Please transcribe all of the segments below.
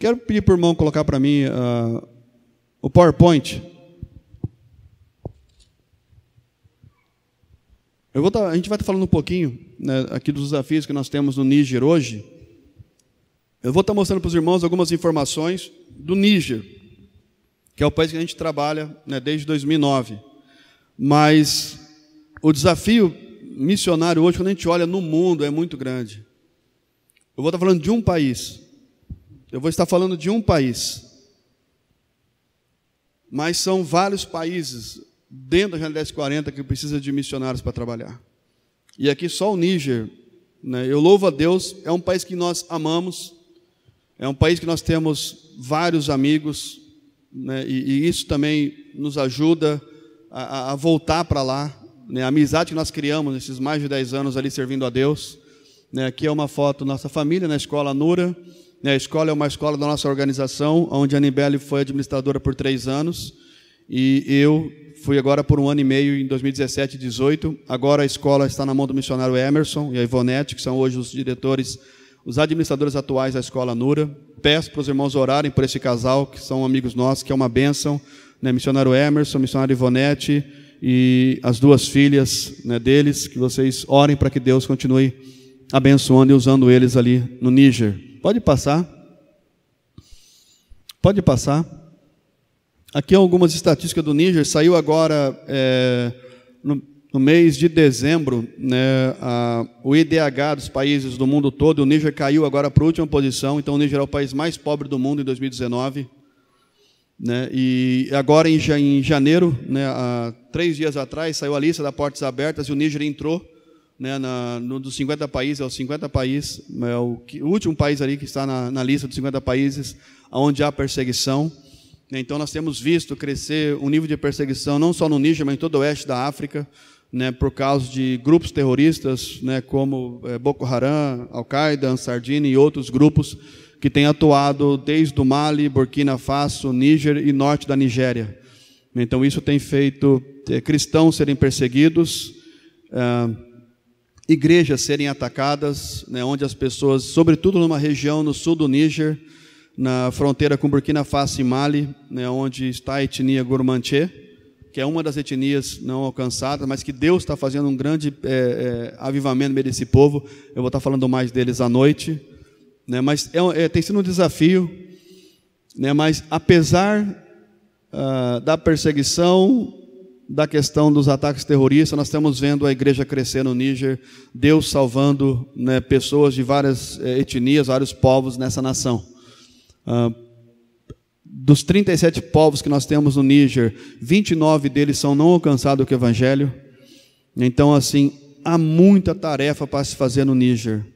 Quero pedir para o irmão colocar para mim o PowerPoint. A gente vai estar falando um pouquinho, né, aqui dos desafios que nós temos no Níger hoje. Eu vou estar mostrando para os irmãos algumas informações do Níger, que é o país que a gente trabalha, né, desde 2009. Mas o desafio missionário hoje, quando a gente olha no mundo, é muito grande. Eu vou estar falando de um país. Eu vou estar falando de um país. Mas são vários países dentro da Realidade 40 que precisa de missionários para trabalhar. E aqui só o Níger, né, eu louvo a Deus, é um país que nós amamos, é um país que nós temos vários amigos, né, e isso também nos ajuda a voltar para lá, né, a amizade que nós criamos nesses mais de 10 anos ali servindo a Deus. Né, aqui é uma foto da nossa família na escola Nura. Né, a escola é uma escola da nossa organização, onde a Anibele foi administradora por 3 anos, e eu fui agora por 1 ano e meio, em 2017 e 2018. Agora a escola está na mão do missionário Emerson e a Ivonete, que são hoje os diretores, os administradores atuais da escola Nura. Peço para os irmãos orarem por esse casal, que são amigos nossos, que é uma bênção, né, missionário Emerson, missionário Ivonete e as 2 filhas, né, deles, que vocês orem para que Deus continue abençoando e usando eles ali no Níger. Pode passar. Pode passar. Aqui algumas estatísticas do Níger. Saiu agora, no mês de dezembro, né, o IDH dos países do mundo todo. O Níger caiu agora para a última posição. Então, o Níger é o país mais pobre do mundo em 2019. Né, e agora, em janeiro, né, há 3 dias atrás, saiu a lista da Portas Abertas e o Níger entrou, né, dos 50 países, é o 50 país, é o último país ali que está na lista dos 50 países onde há perseguição. Então, nós temos visto crescer um nível de perseguição, não só no Níger, mas em todo o oeste da África, né, por causa de grupos terroristas, né, como Boko Haram, Al-Qaeda, Ansar-Dine e outros grupos que têm atuado desde o Mali, Burkina Faso, Níger e norte da Nigéria. Então, isso tem feito cristãos serem perseguidos, igrejas serem atacadas, né, onde as pessoas, sobretudo numa região no sul do Níger, na fronteira com Burkina Faso e Mali, né, onde está a etnia Gurmanché, que é uma das etnias não alcançadas, mas que Deus está fazendo um grande avivamento no meio desse povo. Eu vou estar falando mais deles à noite, né, mas tem sido um desafio, né, mas apesar da perseguição, da questão dos ataques terroristas, nós estamos vendo a igreja crescer no Níger, Deus salvando, né, pessoas de várias etnias, vários povos nessa nação. Dos 37 povos que nós temos no Níger, 29 deles são não alcançados com o Evangelho. Então, assim, há muita tarefa para se fazer no Níger,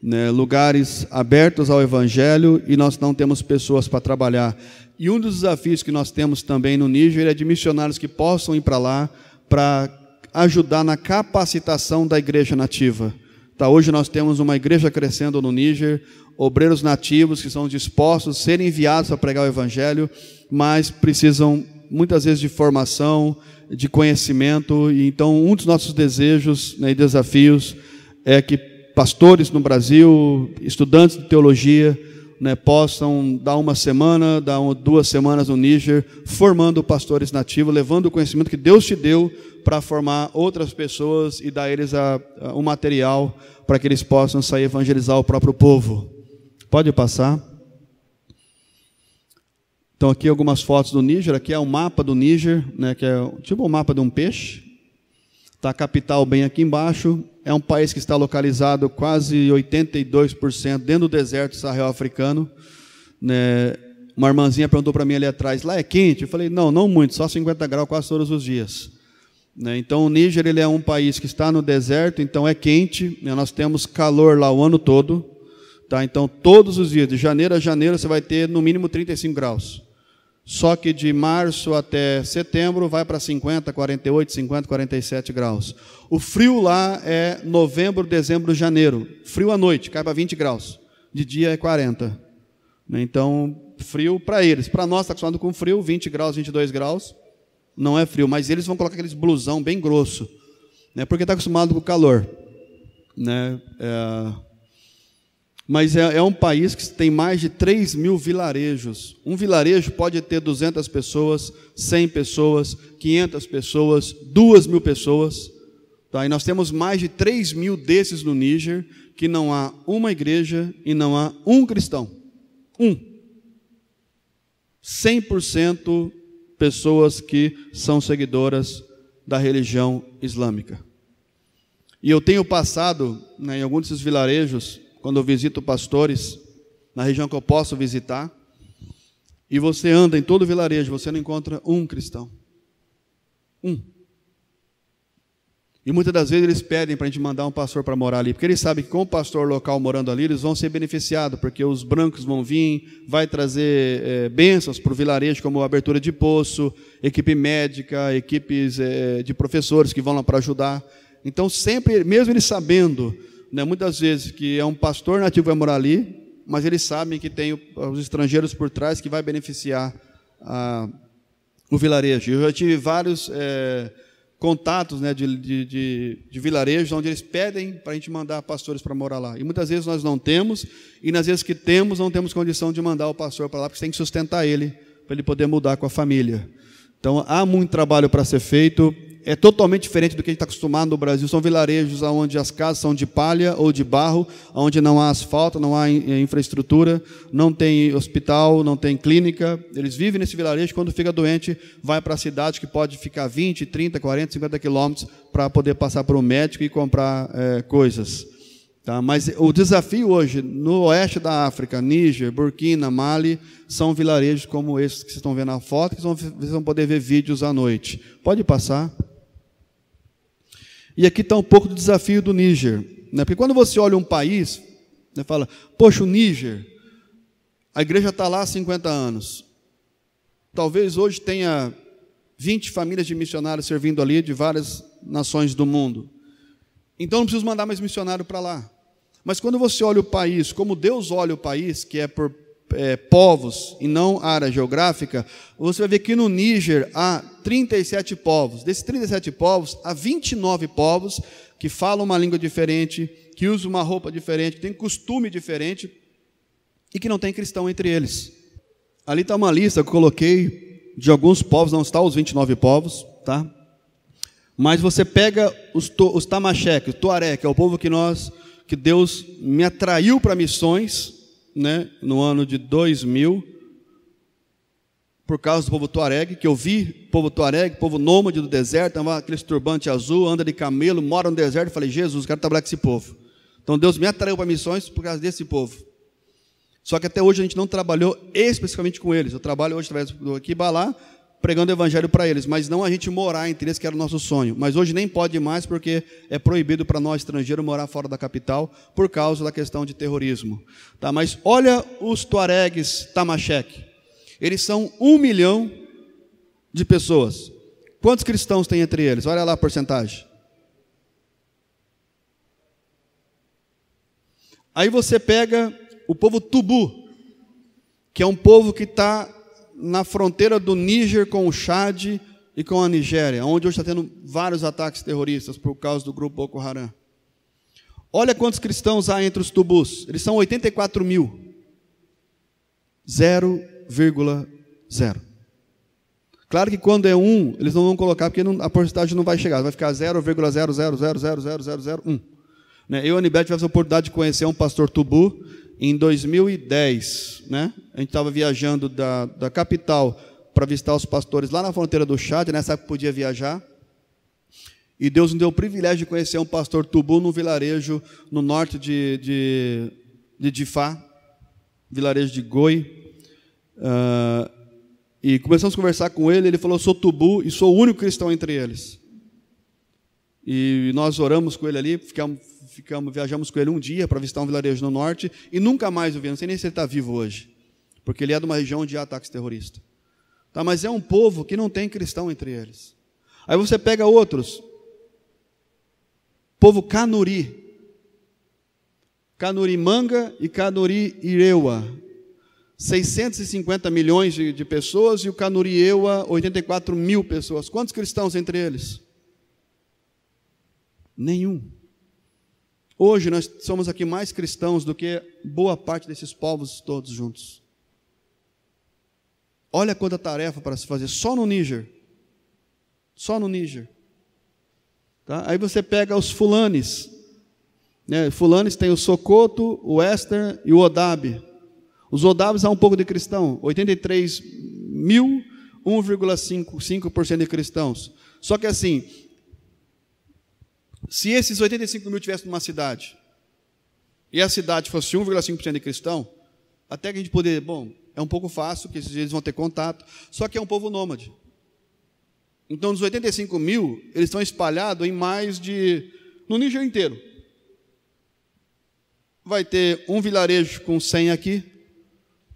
né? Lugares abertos ao Evangelho e nós não temos pessoas para trabalhar. E um dos desafios que nós temos também no Níger é de missionários que possam ir para lá para ajudar na capacitação da igreja nativa. Tá, hoje nós temos uma igreja crescendo no Níger, obreiros nativos que são dispostos a serem enviados para pregar o Evangelho, mas precisam muitas vezes de formação, de conhecimento. E então um dos nossos desejos, né, e desafios é que pastores no Brasil, estudantes de teologia, né, possam dar 1 semana, dar 2 semanas no Níger, formando pastores nativos, levando o conhecimento que Deus te deu para formar outras pessoas e dar a eles um material para que eles possam sair evangelizar o próprio povo. Pode passar. Então, aqui algumas fotos do Níger. Aqui é o mapa do Níger, né, que é tipo o mapa de um peixe. Está a capital bem aqui embaixo. É um país que está localizado quase 82% dentro do deserto Sahel africano. Né? Uma irmãzinha perguntou para mim ali atrás, lá é quente? Eu falei, não muito, só 50 graus quase todos os dias. Né? Então, o Níger ele é um país que está no deserto, então é quente, né? Nós temos calor lá o ano todo. Tá? Então, todos os dias, de janeiro a janeiro, você vai ter no mínimo 35 graus. Só que de março até setembro vai para 50, 48, 50, 47 graus. O frio lá é novembro, dezembro, janeiro. Frio à noite, cai para 20 graus. De dia é 40. Então, frio para eles. Para nós, está acostumado com frio, 20 graus, 22 graus. Não é frio, mas eles vão colocar aqueles blusão bem grosso, né, porque está acostumado com o calor. Né? Mas é um país que tem mais de 3 mil vilarejos. Um vilarejo pode ter 200 pessoas, 100 pessoas, 500 pessoas, 2 mil pessoas. Tá? E nós temos mais de 3 mil desses no Níger, que não há uma igreja e não há um cristão. 100% pessoas que são seguidoras da religião islâmica. E eu tenho passado, né, em alguns desses vilarejos, quando eu visito pastores, na região que eu posso visitar, e você anda em todo o vilarejo, você não encontra um cristão. E muitas das vezes eles pedem para a gente mandar um pastor para morar ali, porque eles sabem que com o pastor local morando ali, eles vão ser beneficiados, porque os brancos vão vir, vai trazer bênçãos para o vilarejo, como abertura de poço, equipe médica, equipes de professores que vão lá para ajudar. Então sempre, mesmo eles sabendo, né, muitas vezes que é um pastor nativo que vai morar ali, mas eles sabem que tem os estrangeiros por trás que vai beneficiar o vilarejo. Eu já tive vários contatos, né, de vilarejos onde eles pedem para a gente mandar pastores para morar lá. E muitas vezes nós não temos, e nas vezes que temos, não temos condição de mandar o pastor para lá, porque tem que sustentar ele, para ele poder mudar com a família. Então há muito trabalho para ser feito. É totalmente diferente do que a gente está acostumado no Brasil. São vilarejos onde as casas são de palha ou de barro, onde não há asfalto, não há infraestrutura, não tem hospital, não tem clínica. Eles vivem nesse vilarejo, quando fica doente, vai para a cidade, que pode ficar 20, 30, 40, 50 quilômetros para poder passar por um médico e comprar coisas. Tá? Mas o desafio hoje, no oeste da África, Níger, Burkina, Mali, são vilarejos como esses que vocês estão vendo na foto, que vocês vão poder ver vídeos à noite. Pode passar. E aqui está um pouco do desafio do Níger, né? Porque quando você olha um país, né, fala, poxa, o Níger, a igreja está lá há 50 anos. Talvez hoje tenha 20 famílias de missionários servindo ali, de várias nações do mundo. Então não preciso mandar mais missionário para lá. Mas quando você olha o país, como Deus olha o país, que é por povos e não área geográfica, você vai ver que no Níger há 37 povos. Desses 37 povos, há 29 povos que falam uma língua diferente, que usam uma roupa diferente, que têm costume diferente e que não tem cristão entre eles. Ali está uma lista que eu coloquei de alguns povos, não está os 29 povos, tá? Mas você pega os Tamacheque, o Tuareg, que é o povo que Deus me atraiu para missões, né, no ano de 2000, por causa do povo Tuareg, que eu vi povo Tuareg, povo nômade do deserto, aqueles turbante azul, anda de camelo, mora no deserto, falei, Jesus, quero trabalhar com esse povo. Então Deus me atraiu para missões por causa desse povo. Só que até hoje a gente não trabalhou especificamente com eles. Eu trabalho hoje através do Kibalá, pregando o evangelho para eles, mas não a gente morar entre eles, que era o nosso sonho. Mas hoje nem pode mais, porque é proibido para nós estrangeiros morar fora da capital, por causa da questão de terrorismo. Tá? Mas olha os Tuaregs Tamacheque. Eles são 1 milhão de pessoas. Quantos cristãos tem entre eles? Olha lá a porcentagem. Aí você pega o povo Tubu, que é um povo que está na fronteira do Níger com o Chad e com a Nigéria, onde hoje está tendo vários ataques terroristas por causa do grupo Boko Haram. Olha quantos cristãos há entre os Tubus. Eles são 84 mil. 0,0. Claro que quando é 1, eles não vão colocar, porque a porcentagem não vai chegar. Vai ficar 0,0000001. Eu e a Anibete tivemos a oportunidade de conhecer um pastor Tubu em 2010, né? A gente estava viajando da capital para visitar os pastores lá na fronteira do Chad, nessa época podia viajar, e Deus nos deu o privilégio de conhecer um pastor Tubu num vilarejo no norte de Difá, vilarejo de Goi, e começamos a conversar com ele. Ele falou, sou Tubu e sou o único cristão entre eles. E nós oramos com ele ali, viajamos com ele um dia para visitar um vilarejo no norte, e nunca mais o vi, não sei nem se ele está vivo hoje, porque ele é de uma região onde há ataques terroristas. Tá, mas é um povo que não tem cristão entre eles. Aí você pega outros, povo Kanuri, Kanurimanga e Kanuri-Irewa, 650 milhões de pessoas, e o Kanuri-Ewa, 84 mil pessoas. Quantos cristãos entre eles? Nenhum. Hoje nós somos aqui mais cristãos do que boa parte desses povos todos juntos. Olha quanta tarefa para se fazer só no Níger. Só no Níger. Tá? Aí você pega os fulanes. Né? Fulanes tem o Sokoto, o Western e o Odab. Os Odabs há um pouco de cristão. 83 mil, 1,5% de cristãos. Só que assim, se esses 85 mil tivessem numa cidade, e a cidade fosse 1,5% de cristão, até que a gente poder, bom, é um pouco fácil, porque eles vão ter contato, só que é um povo nômade. Então, dos 85 mil, eles estão espalhados em mais de... no Níger inteiro. Vai ter um vilarejo com 100 aqui,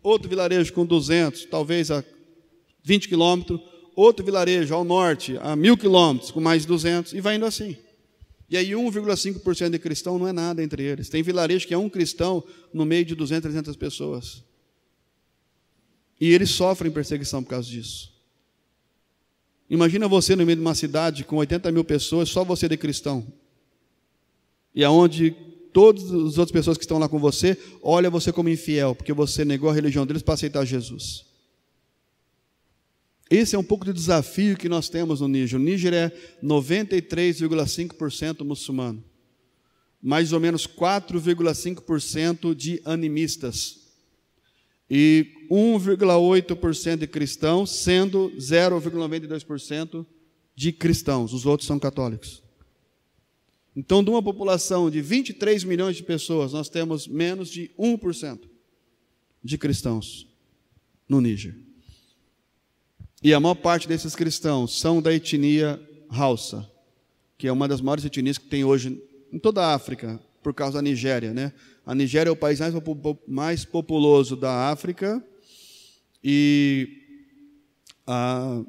outro vilarejo com 200, talvez a 20 quilômetros, outro vilarejo ao norte, a 1.000 quilômetros, com mais de 200, e vai indo assim. E aí 1,5% de cristão não é nada entre eles. Tem vilarejo que é um cristão no meio de 200, 300 pessoas. E eles sofrem perseguição por causa disso. Imagina você no meio de uma cidade com 80 mil pessoas, só você de cristão. E aonde todas as outras pessoas que estão lá com você, olham você como infiel, porque você negou a religião deles para aceitar Jesus. Esse é um pouco do desafio que nós temos no Níger. O Níger é 93,5% muçulmano. Mais ou menos 4,5% de animistas. E 1,8% de cristãos, sendo 0,92% de cristãos. Os outros são católicos. Então, de uma população de 23 milhões de pessoas, nós temos menos de 1% de cristãos no Níger. E a maior parte desses cristãos são da etnia Hausa, que é uma das maiores etnias que tem hoje em toda a África, por causa da Nigéria, né? A Nigéria é o país mais populoso da África e a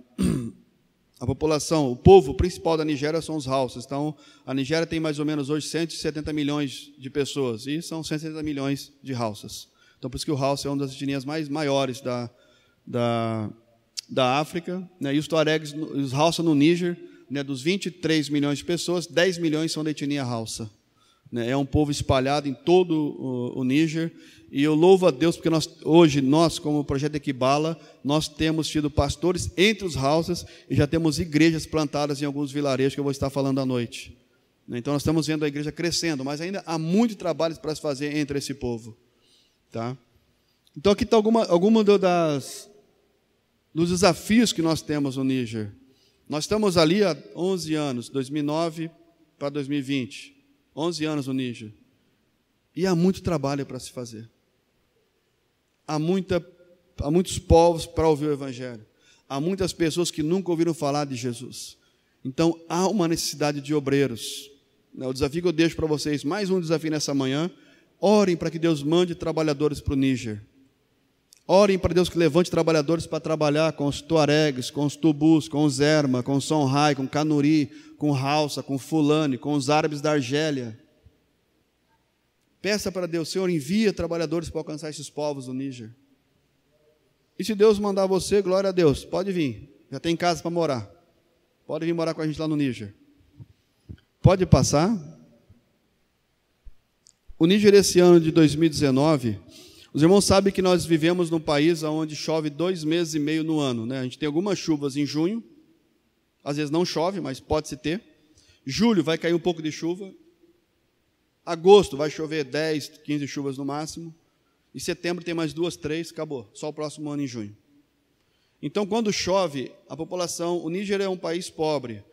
população, o povo principal da Nigéria são os Hausas. Então, a Nigéria tem mais ou menos hoje 170 milhões de pessoas e são 170 milhões de Hausas. Então, por isso que o Hausa é uma das etnias mais maiores da África, né? E os Tuaregs, os Hausa no Níger, né? Dos 23 milhões de pessoas, 10 milhões são da etnia Hausa. Né? É um povo espalhado em todo o Níger, e eu louvo a Deus, porque hoje, como Projeto Equibala, nós temos tido pastores entre os Hausas, e já temos igrejas plantadas em alguns vilarejos, que eu vou estar falando à noite. Então, nós estamos vendo a igreja crescendo, mas ainda há muito trabalho para se fazer entre esse povo. Tá? Então, aqui está alguma dos desafios que nós temos no Níger. Nós estamos ali há 11 anos, 2009 para 2020. 11 anos no Níger. E há muito trabalho para se fazer. Há muitos povos para ouvir o Evangelho. Há muitas pessoas que nunca ouviram falar de Jesus. Então, há uma necessidade de obreiros. O desafio que eu deixo para vocês, mais um desafio nessa manhã, orem para que Deus mande trabalhadores para o Níger. Orem para Deus que levante trabalhadores para trabalhar com os Tuaregs, com os Tubus, com os Zerma, com os Songhai, com Kanuri, com Hausa, com Fulani, com os árabes da Argélia. Peça para Deus, Senhor, envia trabalhadores para alcançar esses povos do Níger. E se Deus mandar você, glória a Deus, pode vir. Já tem casa para morar. Pode vir morar com a gente lá no Níger. Pode passar. O Níger, esse ano de 2019... Os irmãos sabem que nós vivemos num país onde chove 2 meses e meio no ano. Né? A gente tem algumas chuvas em junho, às vezes não chove, mas pode-se ter. Julho vai cair um pouco de chuva. Agosto vai chover 10, 15 chuvas no máximo. E setembro tem mais 2, 3, acabou. Só o próximo ano em junho. Então, quando chove, a população... O Níger é um país pobre,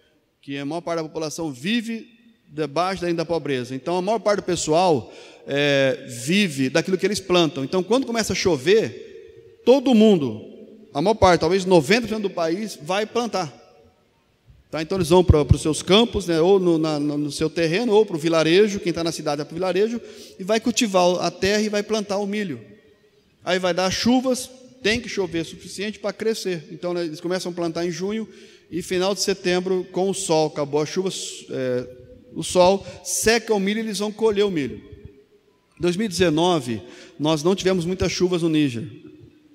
que a maior parte da população vive debaixo da linha da pobreza. Então, a maior parte do pessoal vive daquilo que eles plantam. Então, quando começa a chover, todo mundo, a maior parte, talvez 90% do país, vai plantar. Tá? Então, eles vão para os seus campos, né, ou no seu terreno, ou para o vilarejo, quem está na cidade vai para o vilarejo, e vai cultivar a terra e vai plantar o milho. Aí vai dar chuvas, tem que chover o suficiente para crescer. Então, né, eles começam a plantar em junho, e final de setembro, com o sol, acabou a chuva, o sol seca o milho e eles vão colher o milho. Em 2019, nós não tivemos muitas chuvas no Níger,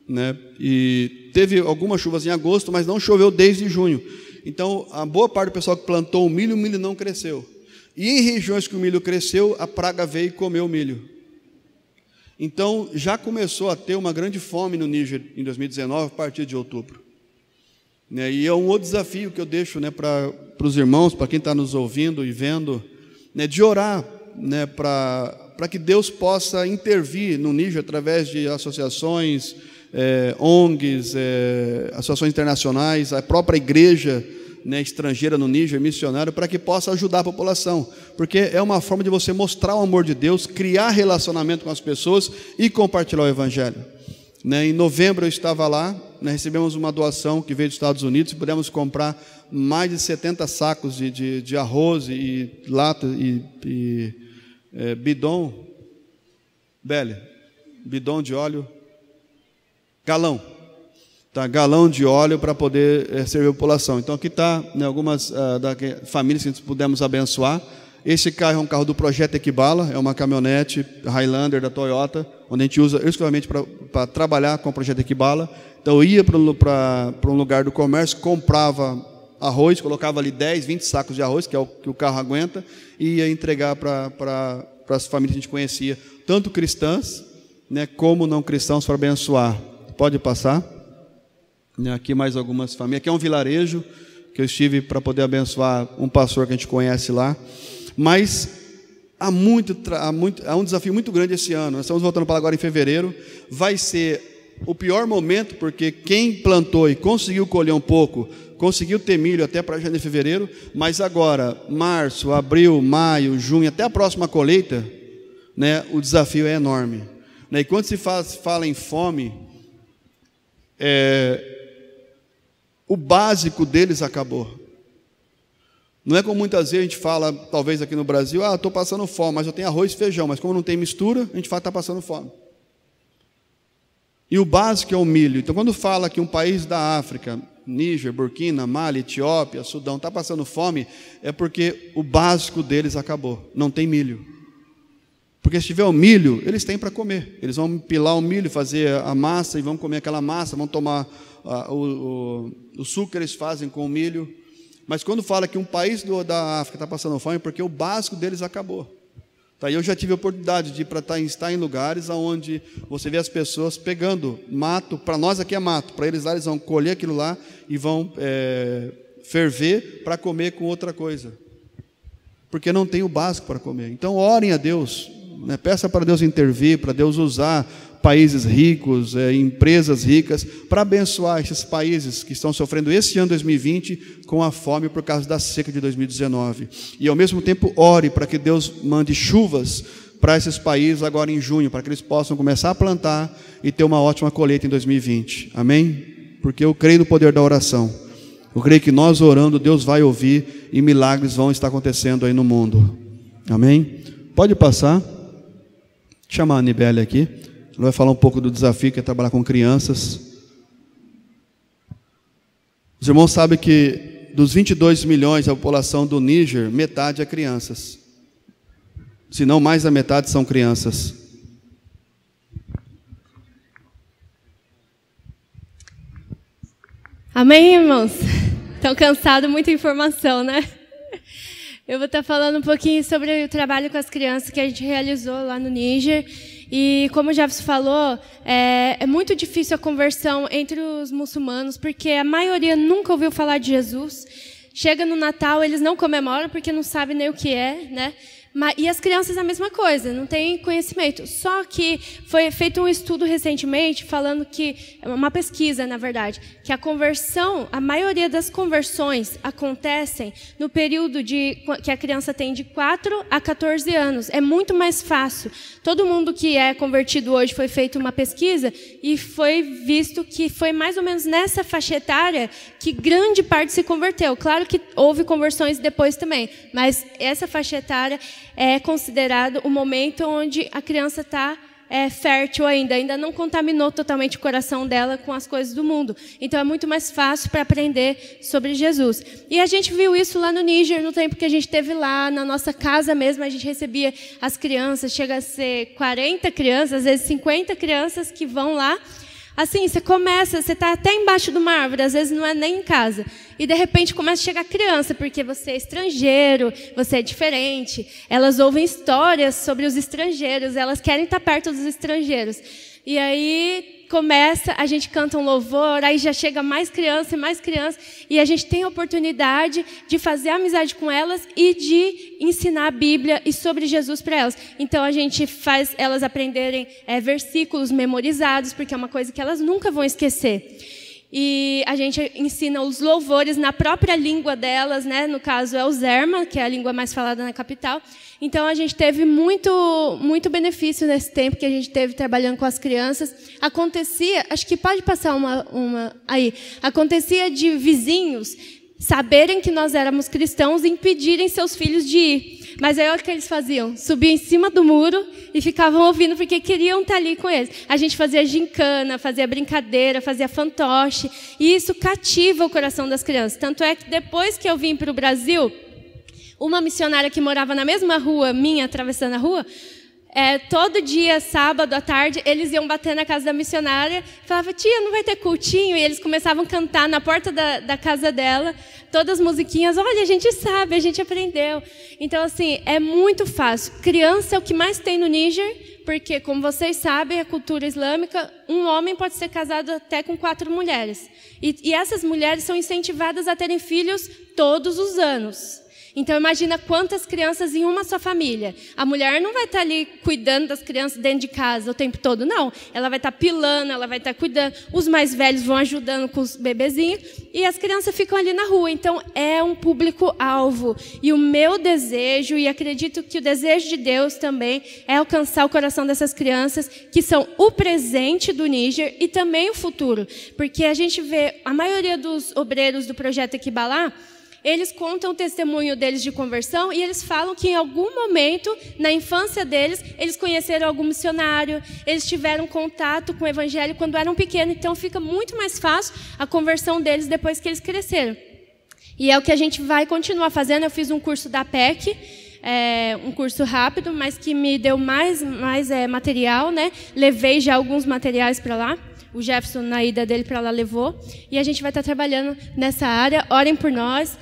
né? E teve algumas chuvas em agosto, mas não choveu desde junho. Então, a boa parte do pessoal que plantou o milho não cresceu. E em regiões que o milho cresceu, a praga veio e comeu o milho. Então, já começou a ter uma grande fome no Níger em 2019, a partir de outubro. E é um outro desafio que eu deixo, para os irmãos, para quem está nos ouvindo e vendo, de orar, para que Deus possa intervir no Níger através de associações, ONGs, associações internacionais, a própria igreja estrangeira no Níger, missionário, para que possa ajudar a população, porque é uma forma de você mostrar o amor de Deus, criar relacionamento com as pessoas e compartilhar o Evangelho. Em novembro eu estava lá, recebemos uma doação que veio dos Estados Unidos e pudemos comprar mais de 70 sacos de arroz e lata e bidon de óleo, galão de óleo para poder servir a população. Então aqui está algumas famílias que nós pudemos abençoar. Esse carro é um carro do Projeto Equibala, é uma caminhonete Highlander da Toyota, onde a gente usa exclusivamente para trabalhar com o Projeto Equibala. Então eu ia para um lugar do comércio, comprava arroz, colocava ali 10, 20 sacos de arroz, que é o que o carro aguenta, e ia entregar para as famílias que a gente conhecia, tanto cristãs, como não cristãos, para abençoar. Pode passar. Aqui mais algumas famílias. Aqui é um vilarejo que eu estive para poder abençoar um pastor que a gente conhece lá. Mas há um desafio muito grande esse ano. Nós estamos voltando para agora em fevereiro. Vai ser o pior momento, porque quem plantou e conseguiu colher um pouco, conseguiu ter milho até para janeiro e fevereiro, mas agora, março, abril, maio, junho, até a próxima colheita, o desafio é enorme. E quando se fala em fome, o básico deles acabou. Não é como muitas vezes a gente fala, talvez aqui no Brasil, estou passando fome, mas eu tenho arroz e feijão, mas como não tem mistura, a gente fala que está passando fome. E o básico é o milho. Então, quando fala que um país da África, Níger, Burkina, Mali, Etiópia, Sudão, está passando fome, é porque o básico deles acabou, não tem milho. Porque se tiver o milho, eles têm para comer. Eles vão pilar o milho, fazer a massa e vão comer aquela massa, vão tomar o suco que eles fazem com o milho. Mas quando fala que um país da África está passando fome, é porque o básico deles acabou. Eu já tive a oportunidade de estar em lugares onde você vê as pessoas pegando mato, para nós aqui é mato, para eles lá eles vão colher aquilo lá e vão ferver para comer com outra coisa. Porque não tem o básico para comer. Então orem a Deus, peça para Deus intervir, para Deus usar países ricos, empresas ricas, para abençoar esses países que estão sofrendo esse ano 2020 com a fome por causa da seca de 2019. E ao mesmo tempo ore para que Deus mande chuvas para esses países agora em junho, para que eles possam começar a plantar e ter uma ótima colheita em 2020. Amém? Porque eu creio no poder da oração. Eu creio que nós orando, Deus vai ouvir e milagres vão estar acontecendo aí no mundo. Amém? Pode passar. Vou chamar a Anibele aqui. Ela vai falar um pouco do desafio que é trabalhar com crianças. Os irmãos sabem que dos 22 milhões da população do Níger, metade é crianças. Se não mais da metade são crianças. Amém, irmãos? Estão cansados, muita informação, né? Eu vou estar falando um pouquinho sobre o trabalho com as crianças que a gente realizou lá no Níger. E como já se falou, é muito difícil a conversão entre os muçulmanos, porque a maioria nunca ouviu falar de Jesus. Chega no Natal, eles não comemoram porque não sabem nem o que é, né? E as crianças a mesma coisa, não têm conhecimento. Só que foi feito um estudo recentemente falando que, uma pesquisa, na verdade, que a conversão, a maioria das conversões acontecem no período que a criança tem de 4 a 14 anos. É muito mais fácil. Todo mundo que é convertido hoje foi feita uma pesquisa e foi visto que foi mais ou menos nessa faixa etária que grande parte se converteu. Claro que houve conversões depois também, mas essa faixa etária é considerado o momento onde a criança está fértil ainda não contaminou totalmente o coração dela com as coisas do mundo. Então é muito mais fácil para aprender sobre Jesus. E a gente viu isso lá no Níger, no tempo que a gente esteve lá, na nossa casa mesmo, a gente recebia as crianças, chega a ser 40 crianças, às vezes 50 crianças que vão lá Assim, você está até embaixo de uma árvore, às vezes não é nem em casa. E, de repente, começa a chegar criança, porque você é estrangeiro, você é diferente. Elas ouvem histórias sobre os estrangeiros, elas querem estar perto dos estrangeiros. E aí a gente canta um louvor, aí já chega mais criança, e a gente tem a oportunidade de fazer amizade com elas e de ensinar a Bíblia e sobre Jesus para elas. Então, a gente faz elas aprenderem versículos memorizados, porque é uma coisa que elas nunca vão esquecer. E a gente ensina os louvores na própria língua delas, né? No caso é o Zerma, que é a língua mais falada na capital. Então a gente teve muito benefício nesse tempo que a gente teve trabalhando com as crianças. Acontecia, acho que pode passar uma aí. Acontecia de vizinhos saberem que nós éramos cristãos e impedirem seus filhos de ir. Mas aí olha o que eles faziam. Subiam em cima do muro e ficavam ouvindo porque queriam estar ali com eles. A gente fazia gincana, fazia brincadeira, fazia fantoche. E isso cativa o coração das crianças. Tanto é que depois que eu vim para o Brasil, uma missionária que morava na mesma rua, minha, atravessando a rua, todo dia, sábado à tarde, eles iam bater na casa da missionária e falavam, tia, não vai ter cultinho? E eles começavam a cantar na porta da casa dela, todas as musiquinhas, olha, a gente sabe, a gente aprendeu. Então, assim, é muito fácil. Criança é o que mais tem no Níger, porque, como vocês sabem, a cultura islâmica, um homem pode ser casado até com 4 mulheres. E essas mulheres são incentivadas a terem filhos todos os anos. Então, imagina quantas crianças em uma só família. A mulher não vai estar ali cuidando das crianças dentro de casa o tempo todo, não. Ela vai estar pilando, ela vai estar cuidando. Os mais velhos vão ajudando com os bebezinhos. E as crianças ficam ali na rua. Então, é um público-alvo. E o meu desejo, e acredito que o desejo de Deus também, é alcançar o coração dessas crianças, que são o presente do Níger e também o futuro. Porque a gente vê, a maioria dos obreiros do Projeto Equibalá, eles contam o testemunho deles de conversão e eles falam que em algum momento, na infância deles, eles conheceram algum missionário, eles tiveram contato com o evangelho quando eram pequenos, então fica muito mais fácil a conversão deles depois que eles cresceram. E é o que a gente vai continuar fazendo. Eu fiz um curso da PEC, um curso rápido, mas que me deu mais material, né? Levei já alguns materiais para lá. O Jefferson, na ida dele para lá, levou. E a gente vai estar trabalhando nessa área. Orem por nós.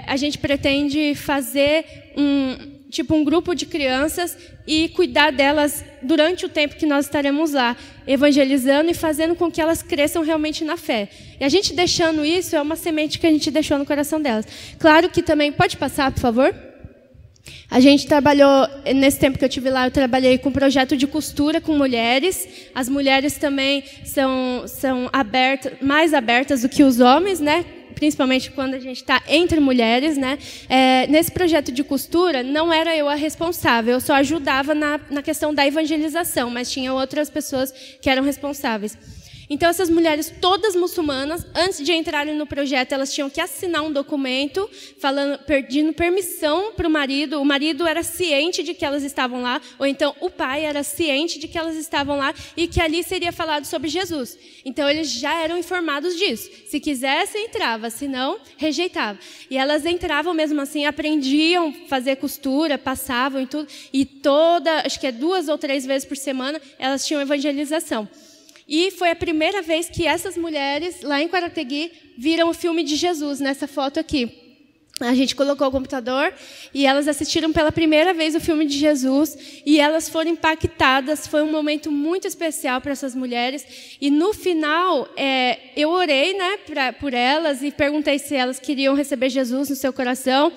A gente pretende fazer um grupo de crianças e cuidar delas durante o tempo que nós estaremos lá, evangelizando e fazendo com que elas cresçam realmente na fé. E a gente deixando isso, é uma semente que a gente deixou no coração delas. Claro que também... Pode passar, por favor? A gente trabalhou, nesse tempo que eu estive lá, eu trabalhei com um projeto de costura com mulheres. As mulheres também são mais abertas do que os homens, né? Principalmente quando a gente está entre mulheres, né? Nesse projeto de costura, não era eu a responsável, eu só ajudava na questão da evangelização, mas tinha outras pessoas que eram responsáveis. Então, essas mulheres todas muçulmanas, antes de entrarem no projeto, elas tinham que assinar um documento pedindo permissão para o marido. O marido era ciente de que elas estavam lá, ou então o pai era ciente de que elas estavam lá e que ali seria falado sobre Jesus. Então, eles já eram informados disso. Se quisesse, entrava, se não, rejeitava. E elas entravam mesmo assim, aprendiam a fazer costura, passavam e tudo. E acho que 2 ou 3 vezes por semana, elas tinham evangelização. E foi a primeira vez que essas mulheres, lá em Quarategui, viram o filme de Jesus, nessa foto aqui. A gente colocou o computador e elas assistiram pela primeira vez o filme de Jesus e elas foram impactadas. Foi um momento muito especial para essas mulheres. E no final, eu orei, né, por elas e perguntei se elas queriam receber Jesus no seu coração.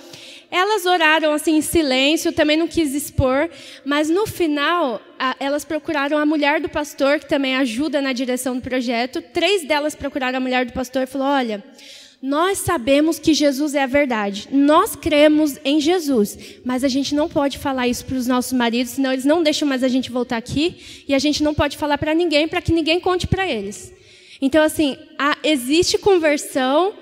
Elas oraram assim em silêncio, também não quis expor, mas no final elas procuraram a mulher do pastor, que também ajuda na direção do projeto. 3 delas procuraram a mulher do pastor e falou: olha, nós sabemos que Jesus é a verdade, nós cremos em Jesus, mas a gente não pode falar isso para os nossos maridos, senão eles não deixam mais a gente voltar aqui, e a gente não pode falar para que ninguém conte para eles. Então, assim, existe conversão,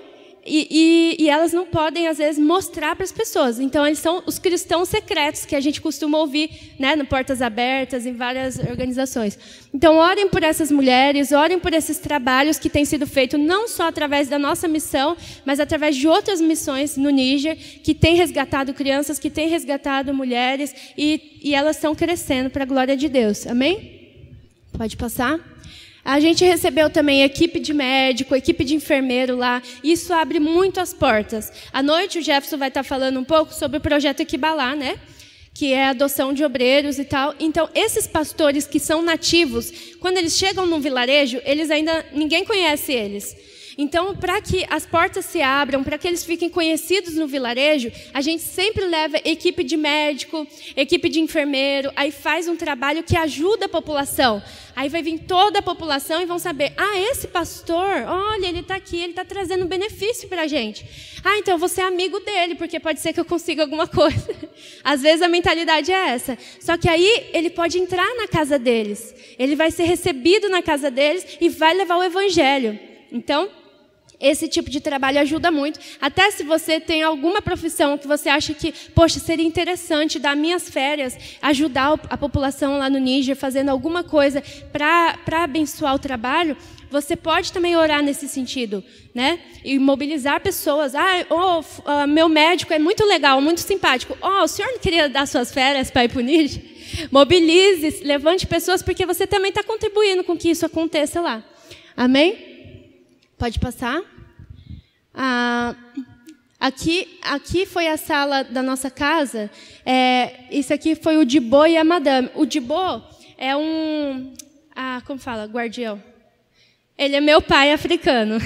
e elas não podem, às vezes, mostrar para as pessoas. Então, eles são os cristãos secretos que a gente costuma ouvir, né, no Portas Abertas, em várias organizações. Então, orem por essas mulheres, orem por esses trabalhos que têm sido feitos não só através da nossa missão, mas através de outras missões no Níger, que têm resgatado crianças, que têm resgatado mulheres, e elas estão crescendo para a glória de Deus. Amém? Pode passar? A gente recebeu também equipe de médico, equipe de enfermeiro lá. Isso abre muito as portas. À noite o Jefferson vai estar falando um pouco sobre o projeto Equibalá, né? Que é a adoção de obreiros e tal. Então, esses pastores que são nativos, quando eles chegam num vilarejo, ninguém conhece eles. Então, para que as portas se abram, para que eles fiquem conhecidos no vilarejo, a gente sempre leva equipe de médico, equipe de enfermeiro, aí faz um trabalho que ajuda a população. Aí vai vir toda a população e vão saber, esse pastor, olha, ele está aqui, ele está trazendo benefício para a gente. Então eu vou ser amigo dele, porque pode ser que eu consiga alguma coisa. Às vezes a mentalidade é essa. Só que aí ele pode entrar na casa deles, ele vai ser recebido na casa deles e vai levar o evangelho. Então, esse tipo de trabalho ajuda muito. Até se você tem alguma profissão que você acha que, poxa, seria interessante dar minhas férias, ajudar a população lá no Níger, fazendo alguma coisa para abençoar o trabalho, você pode também orar nesse sentido, né? E mobilizar pessoas. Meu médico é muito legal, muito simpático. O senhor não queria dar suas férias para ir para o Níger? Mobilize, levante pessoas, porque você também está contribuindo com que isso aconteça lá. Amém? Pode passar. Aqui foi a sala da nossa casa. Isso aqui foi o Dibô e a Madame. O Dibô é como fala? Guardião. Ele é meu pai africano.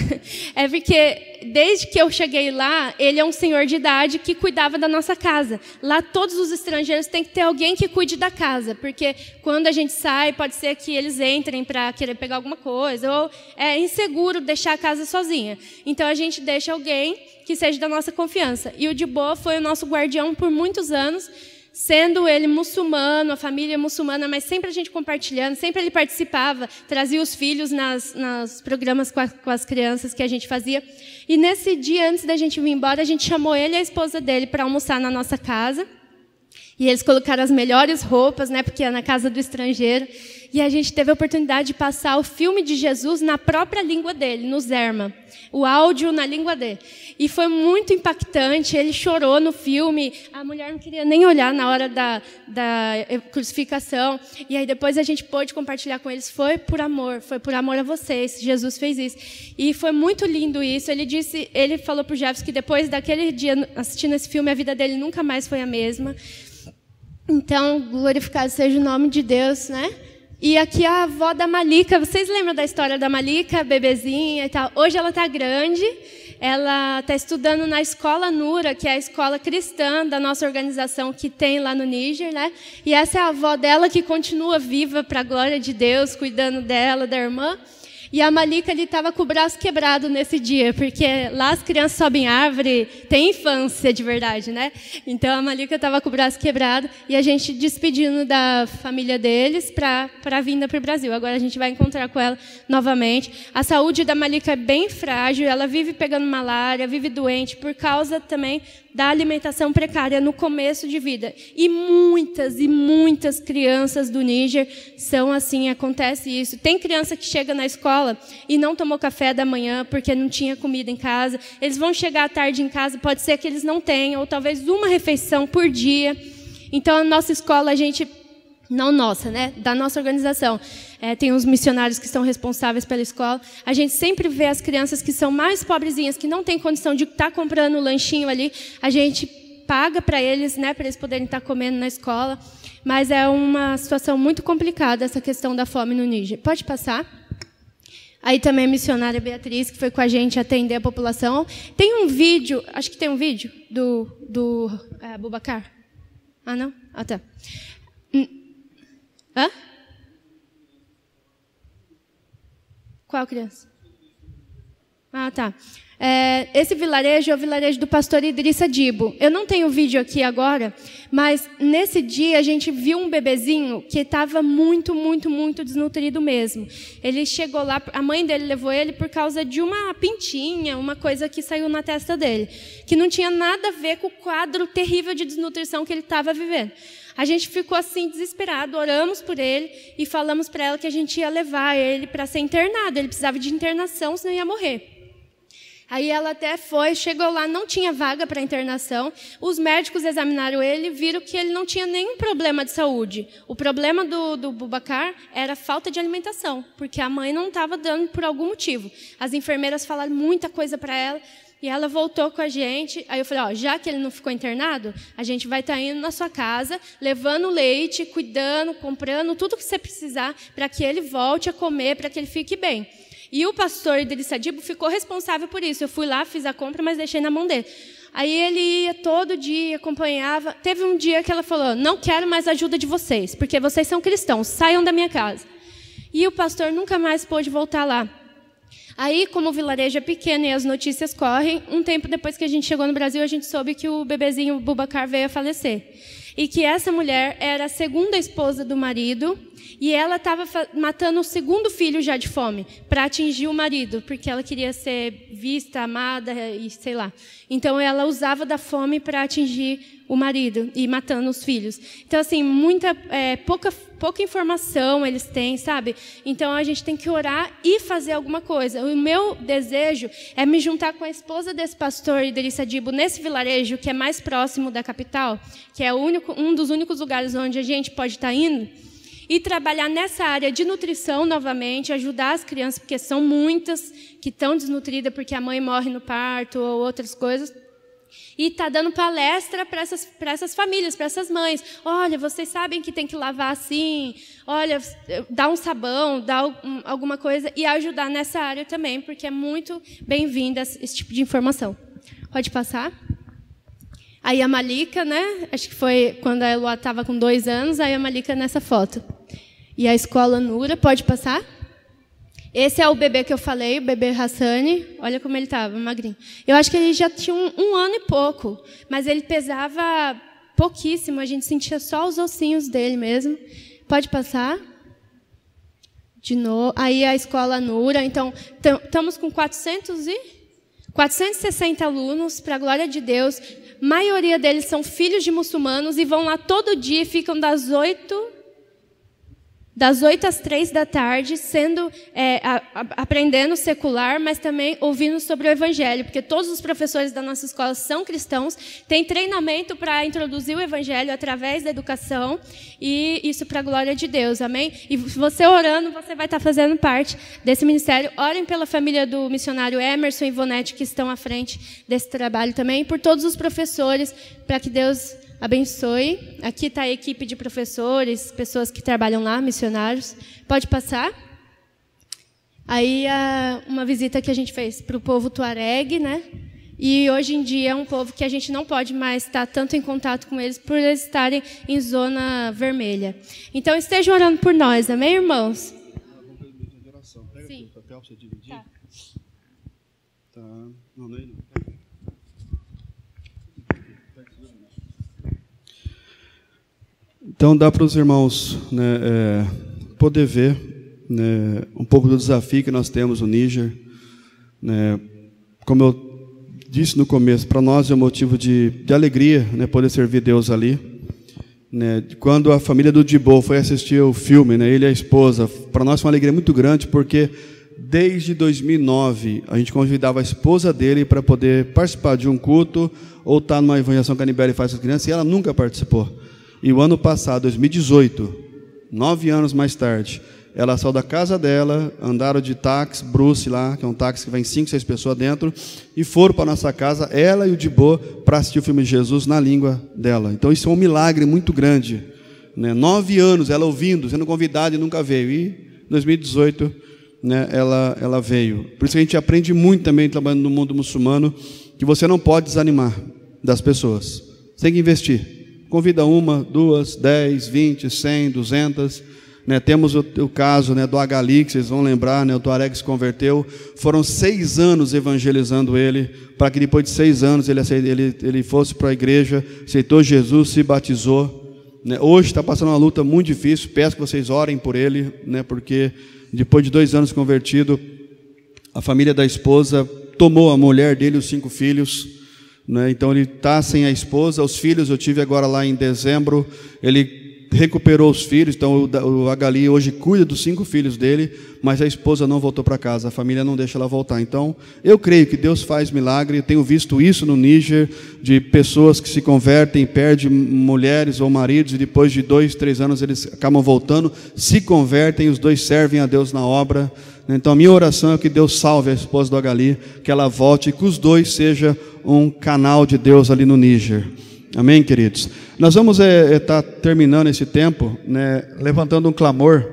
É porque, desde que eu cheguei lá, ele é um senhor de idade que cuidava da nossa casa. Lá, todos os estrangeiros têm que ter alguém que cuide da casa, porque quando a gente sai, pode ser que eles entrem para querer pegar alguma coisa, ou é inseguro deixar a casa sozinha. Então, a gente deixa alguém que seja da nossa confiança. E o Dibô foi o nosso guardião por muitos anos, sendo ele muçulmano, a família muçulmana, mas sempre a gente compartilhando, sempre ele participava, trazia os filhos nos programas com as crianças que a gente fazia. E nesse dia, antes da gente vir embora, a gente chamou ele e a esposa dele para almoçar na nossa casa. E eles colocaram as melhores roupas, né, porque é na casa do estrangeiro. E a gente teve a oportunidade de passar o filme de Jesus na própria língua dele, no Zerma. O áudio na língua dele. E foi muito impactante, ele chorou no filme, a mulher não queria nem olhar na hora da crucificação. E aí depois a gente pôde compartilhar com eles, foi por amor a vocês, Jesus fez isso. E foi muito lindo isso. Ele falou para o Jefferson que depois daquele dia, assistindo esse filme, a vida dele nunca mais foi a mesma. Então, glorificado seja o nome de Deus, né? E aqui a avó da Malika, vocês lembram da história da Malika, bebezinha e tal? Hoje ela está grande, ela está estudando na Escola Nura, que é a escola cristã da nossa organização que tem lá no Níger, né? E essa é a avó dela que continua viva para a glória de Deus, cuidando dela, da irmã. E a Malika estava com o braço quebrado nesse dia, porque lá as crianças sobem árvore, tem infância de verdade, né? Então a Malika estava com o braço quebrado e a gente despedindo da família deles para a vinda para o Brasil. Agora a gente vai encontrar com ela novamente. A saúde da Malika é bem frágil, ela vive pegando malária, vive doente por causa também da alimentação precária no começo de vida. E muitas crianças do Níger são assim, acontece isso. Tem criança que chega na escola e não tomou café da manhã porque não tinha comida em casa. Eles vão chegar à tarde em casa, pode ser que eles não tenham, ou talvez uma refeição por dia. Então, a nossa escola, a gente... Não nossa, né? Da nossa organização. Tem uns missionários que são responsáveis pela escola. A gente sempre vê as crianças que são mais pobrezinhas, que não têm condição de estar comprando um lanchinho ali. A gente paga para eles, né? Para eles poderem estar comendo na escola. Mas é uma situação muito complicada essa questão da fome no Níger. Pode passar. Aí também a missionária Beatriz, que foi com a gente atender a população. Tem um vídeo, acho que tem um vídeo do Abubacar. Ah, não? Ah, tá. Hã? Qual criança? Ah, tá. Esse vilarejo é o vilarejo do pastor Idrissa Dibo. Eu não tenho vídeo aqui agora, mas nesse dia a gente viu um bebezinho que estava muito desnutrido mesmo. Ele chegou lá, a mãe dele levou ele por causa de uma pintinha, uma coisa que saiu na testa dele, que não tinha nada a ver com o quadro terrível de desnutrição que ele estava vivendo. A gente ficou assim desesperado, oramos por ele e falamos para ela que a gente ia levar ele para ser internado. Ele precisava de internação, senão ia morrer. Aí ela até foi, chegou lá, não tinha vaga para internação. Os médicos examinaram ele e viram que ele não tinha nenhum problema de saúde. O problema do Boubacar era a falta de alimentação, porque a mãe não estava dando por algum motivo. As enfermeiras falaram muita coisa para ela e ela voltou com a gente. Aí eu falei, já que ele não ficou internado, a gente vai estar indo na sua casa, levando leite, cuidando, comprando tudo que você precisar para que ele volte a comer, para que ele fique bem. E o pastor Idrissa Dibo ficou responsável por isso. Eu fui lá, fiz a compra, mas deixei na mão dele. Aí ele ia todo dia, acompanhava. Teve um dia que ela falou, não quero mais a ajuda de vocês, porque vocês são cristãos, saiam da minha casa. E o pastor nunca mais pôde voltar lá. Aí, como o vilarejo é pequeno e as notícias correm, um tempo depois que a gente chegou no Brasil, a gente soube que o bebezinho Boubacar veio a falecer. E que essa mulher era a segunda esposa do marido, e ela estava matando o segundo filho já de fome, para atingir o marido, porque ela queria ser vista, amada, e sei lá. Então, ela usava da fome para atingir o marido, e matando os filhos. Então, assim, pouca informação eles têm, sabe? Então, a gente tem que orar e fazer alguma coisa. O meu desejo é me juntar com a esposa desse pastor Idrissa Dibo, nesse vilarejo, que é mais próximo da capital, que é um dos únicos lugares onde a gente pode estar indo, e trabalhar nessa área de nutrição novamente, ajudar as crianças, porque são muitas que estão desnutridas porque a mãe morre no parto ou outras coisas. E está dando palestra para essas famílias, para essas mães. Olha, vocês sabem que tem que lavar assim, olha, dá um sabão, dá alguma coisa, e ajudar nessa área também, porque é muito bem-vinda esse tipo de informação. Pode passar? Aí a Malika, né? Acho que foi quando a Eloá estava com 2 anos, aí a Malika nessa foto. E a escola Nura, pode passar? Esse é o bebê que eu falei, o bebê Hassani. Olha como ele estava, magrinho. Eu acho que ele já tinha um ano e pouco, mas ele pesava pouquíssimo, a gente sentia só os ossinhos dele mesmo. Pode passar? De novo. Aí a escola Nura. Então, estamos com 460 alunos, para a glória de Deus. A maioria deles são filhos de muçulmanos e vão lá todo dia, ficam das 8 às 3 da tarde, aprendendo secular, mas também ouvindo sobre o Evangelho, porque todos os professores da nossa escola são cristãos, têm treinamento para introduzir o Evangelho através da educação, e isso para a glória de Deus, amém? E você orando, você vai estar fazendo parte desse ministério. Orem pela família do missionário Emerson e Ivonete, que estão à frente desse trabalho também, e por todos os professores, para que Deus abençoe. Aqui está a equipe de professores, pessoas que trabalham lá, missionários. Pode passar. Aí, uma visita que a gente fez para o povo Tuareg, né? E hoje em dia é um povo que a gente não pode mais estar tanto em contato com eles por eles estarem em zona vermelha. Então, estejam orando por nós, amém, irmãos? Sim. Tá. Não, não. Então, dá para os irmãos, né, poder ver, né, um pouco do desafio que nós temos no Níger. Né, como eu disse no começo, para nós é um motivo de alegria, né, poder servir Deus ali. Né, quando a família do Dibo foi assistir o filme, né, ele e a esposa, para nós foi uma alegria muito grande, porque desde 2009 a gente convidava a esposa dele para poder participar de um culto ou estar numa evangelização que a Anibele faz com as crianças, e ela nunca participou. E o ano passado, 2018, 9 anos mais tarde, ela saiu da casa dela, andaram de táxi, Bruce lá, que é um táxi que vem 5, 6 pessoas dentro, e foram para a nossa casa, ela e o Dibo, para assistir o filme de Jesus na língua dela. Então isso é um milagre muito grande. Né? 9 anos, ela ouvindo, sendo convidada e nunca veio. E em 2018, né, ela veio. Por isso que a gente aprende muito também, trabalhando no mundo muçulmano, que você não pode desanimar das pessoas. Você tem que investir. Convida 1, 2, 10, 20, 100, 200. Né? Temos o caso, né, do Agali, que vocês vão lembrar, né, o Tuareg se converteu. Foram 6 anos evangelizando ele, para que depois de 6 anos ele fosse para a igreja, aceitou Jesus, se batizou. Né? Hoje está passando uma luta muito difícil, peço que vocês orem por ele, né, porque depois de 2 anos convertido, a família da esposa tomou a mulher dele, os 5 filhos. Né? Então ele está sem a esposa, os filhos eu tive agora lá em dezembro, ele recuperou os filhos, então o Agali hoje cuida dos 5 filhos dele, mas a esposa não voltou para casa, a família não deixa ela voltar. Então, eu creio que Deus faz milagre, eu tenho visto isso no Níger, de pessoas que se convertem, perdem mulheres ou maridos, e depois de 2, 3 anos eles acabam voltando, se convertem, os 2 servem a Deus na obra. Então, a minha oração é que Deus salve a esposa do Agali, que ela volte, e que os 2 sejam um canal de Deus ali no Níger. Amém, queridos? Nós vamos estar terminando esse tempo, né, levantando um clamor,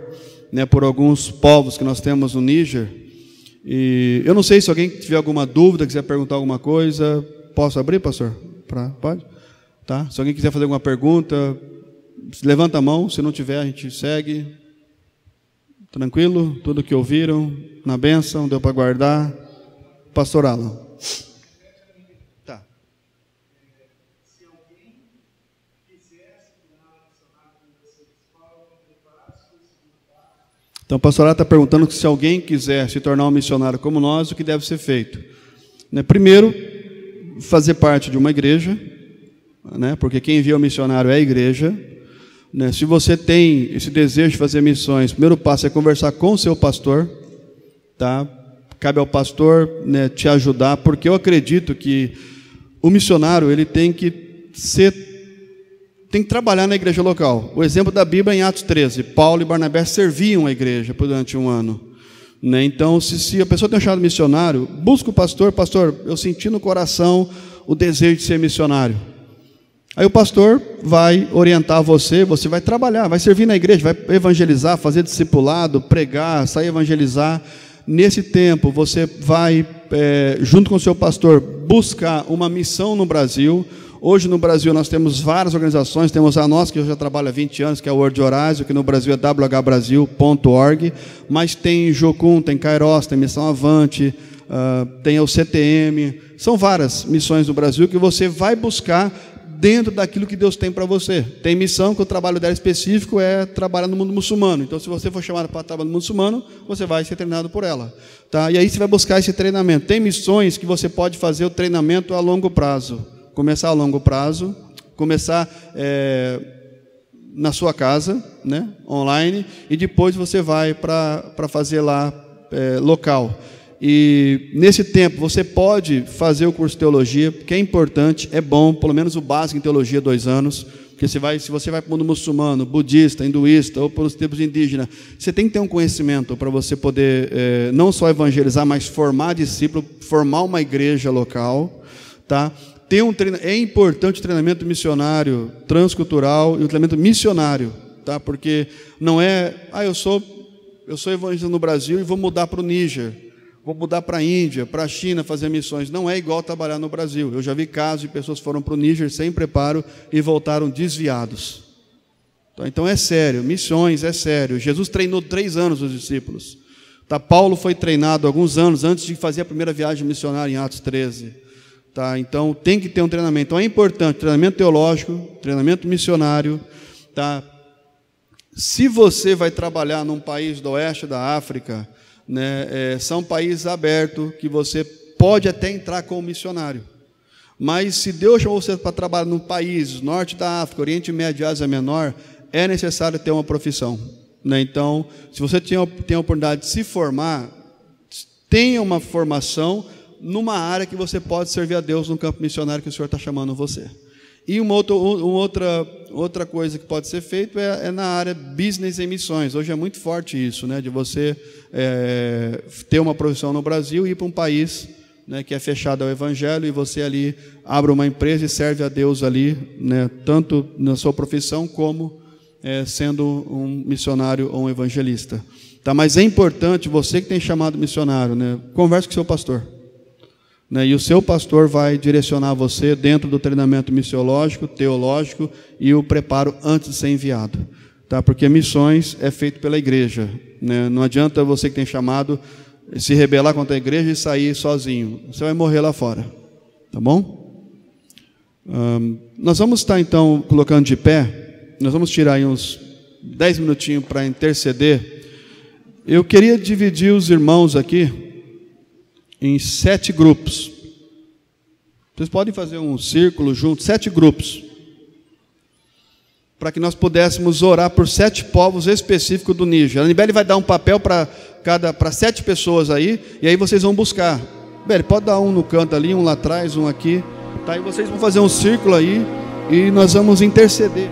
né, por alguns povos que nós temos no Níger. E eu não sei se alguém tiver alguma dúvida, quiser perguntar alguma coisa. Posso abrir, pastor? Pode? Tá? Se alguém quiser fazer alguma pergunta, levanta a mão. Se não tiver, a gente segue. Tranquilo? Tudo que ouviram, na bênção, deu para guardar. Pastor Alan. Então, o pastor está perguntando que se alguém quiser se tornar um missionário como nós, o que deve ser feito? Né, primeiro, fazer parte de uma igreja, né, porque quem envia o missionário é a igreja. Né, se você tem esse desejo de fazer missões, o primeiro passo é conversar com o seu pastor. Tá? Cabe ao pastor, né, te ajudar, porque eu acredito que o missionário ele tem que trabalhar na igreja local. O exemplo da Bíblia em Atos 13, Paulo e Barnabé serviam a igreja durante um ano. Né? Então, se a pessoa tem um chamado missionário, busca o pastor, eu senti no coração o desejo de ser missionário. Aí o pastor vai orientar você vai trabalhar, vai servir na igreja, vai evangelizar, fazer discipulado, pregar, sair evangelizar. Nesse tempo, você vai, junto com o seu pastor, buscar uma missão no Brasil. Hoje no Brasil nós temos várias organizações, temos a nossa que eu já trabalho há 20 anos, que é o World Horizon, que no Brasil é whbrasil.org, mas tem Jocum, tem Kairos, tem Missão Avante, tem o CTM, são várias missões no Brasil que você vai buscar dentro daquilo que Deus tem para você. Tem missão que o trabalho dela específico é trabalhar no mundo muçulmano, então se você for chamado para trabalhar no mundo muçulmano, você vai ser treinado por ela. Tá? E aí você vai buscar esse treinamento. Tem missões que você pode fazer o treinamento a longo prazo. Começar a longo prazo, começar na sua casa, né, online, e depois você vai para fazer lá local. E nesse tempo você pode fazer o curso de teologia, que é importante, é bom, pelo menos o básico em teologia 2 anos, porque se você vai para o mundo muçulmano, budista, hinduísta ou pelos tempos indígenas, você tem que ter um conhecimento para você poder não só evangelizar, mas formar discípulo, formar uma igreja local, tá? É importante o treinamento missionário transcultural e o treinamento missionário, tá? Porque não é, eu sou evangelista no Brasil e vou mudar para o Níger, vou mudar para a Índia, para a China fazer missões. Não é igual trabalhar no Brasil. Eu já vi casos de pessoas que foram para o Níger sem preparo e voltaram desviados. Então é sério, missões é sério. Jesus treinou 3 anos os discípulos. Tá? Paulo foi treinado alguns anos antes de fazer a primeira viagem missionária em Atos 13. Tá? Então tem que ter um treinamento. Então é importante, treinamento teológico, treinamento missionário. Tá? Se você vai trabalhar num país do oeste da África, né, são países abertos que você pode até entrar como missionário. Mas se Deus chamou você para trabalhar num país, norte da África, Oriente Médio, Ásia Menor, é necessário ter uma profissão. Né? Então, se você tem a oportunidade de se formar, tenha uma formação numa área que você pode servir a Deus no campo missionário que o Senhor está chamando você. E uma outra coisa que pode ser feito é na área business e missões. Hoje é muito forte isso, né, de você ter uma profissão no Brasil e ir para um país, né, que é fechado ao Evangelho, e você ali abre uma empresa e serve a Deus ali, né, tanto na sua profissão como sendo um missionário ou um evangelista. Tá? Mas é importante, você que tem chamado missionário, né, converse com o seu pastor. E o seu pastor vai direcionar você dentro do treinamento missiológico, teológico e o preparo antes de ser enviado. Tá? Porque missões é feito pela igreja. Né? Não adianta você que tem chamado se rebelar contra a igreja e sair sozinho. Você vai morrer lá fora. Tá bom? Nós vamos estar então colocando de pé. Nós vamos tirar aí uns 10 minutinhos para interceder. Eu queria dividir os irmãos aqui em 7 grupos. Vocês podem fazer um círculo junto, 7 grupos. para que nós pudéssemos orar por 7 povos específicos do Níger. A Anibele vai dar um papel para 7 pessoas aí, e aí vocês vão buscar. Anibele, pode dar um no canto ali, um lá atrás, um aqui. Tá? E vocês vão fazer um círculo aí, e nós vamos interceder.